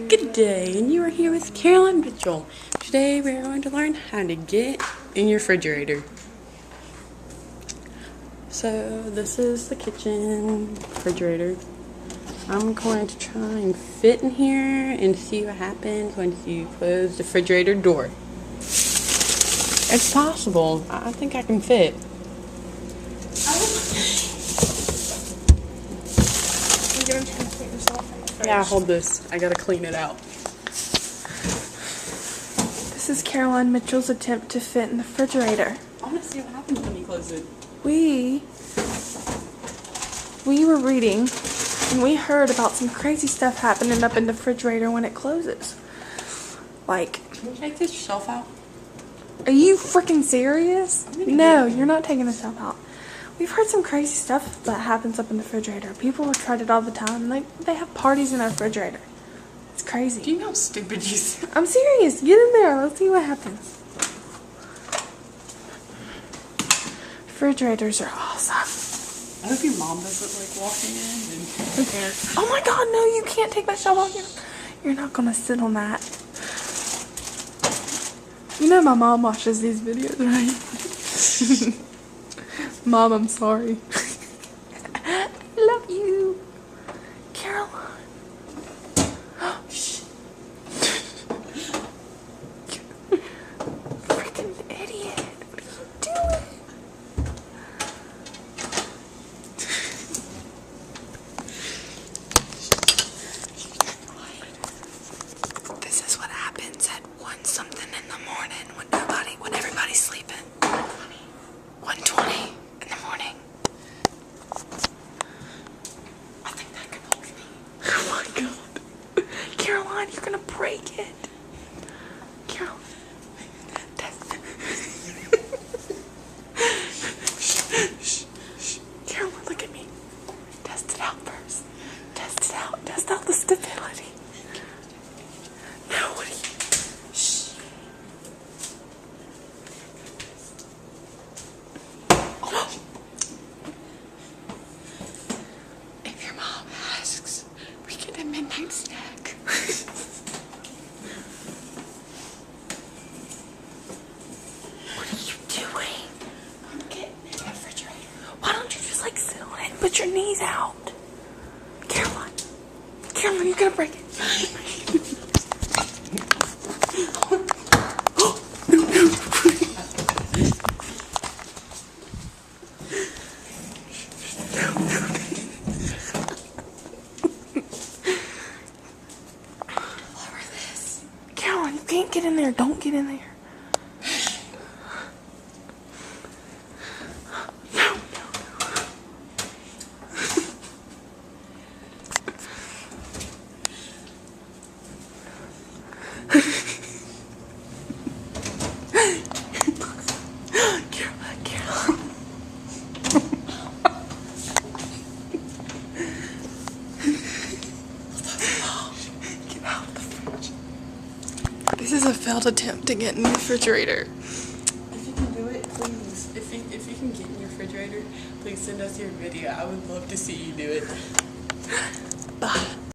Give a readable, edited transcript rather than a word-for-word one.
Good day, and you are here with Caroline Mitchell. Today we are going to learn how to get in your refrigerator. So this is the kitchen refrigerator. I'm going to try and fit in here and see what happens once you close the refrigerator door. It's possible. I think I can fit. Yeah, hold this. I gotta clean it out. This is Caroline Mitchell's attempt to fit in the refrigerator. I want to see what happens when you close it. We were reading and we heard about some crazy stuff happening up in the refrigerator when it closes. Like, can you take this shelf out? Are you freaking serious? No, you're not taking the shelf out. We've heard some crazy stuff that happens up in the refrigerator. People have tried it all the time. They have parties in their refrigerator. It's crazy. Do you know how stupid you sound? I'm serious. Get in there. Let's see what happens. Refrigerators are awesome. I hope your mom doesn't like walking in and oh my god, no, you can't take that shelf off. You're not gonna sit on that. You know my mom watches these videos, right? Mom, I'm sorry. I love you. Caroline. Shh. Freaking idiot. What are you doing? This is what happens at 1 something in the morning when everybody's sleeping. 1:20 in the morning. I think that can hold me. Oh my god. Caroline, you're gonna break it. Caroline. Caroline, look at me. Test it out first. Test it out. Test out the stability. No, what are you? Shh. If your mom asks, we get a midnight snack. What are you doing? I'm getting in the refrigerator. Why don't you just like sit on it and put your knees out? Caroline. Caroline, you're gonna break it. Caroline, you can't get in there. Don't get in there. No. Caroline. Get out of the fridge. This is a failed attempt to get in the refrigerator. If you can do it, please. If you can get in your refrigerator, please send us your video. I would love to see you do it. Bye.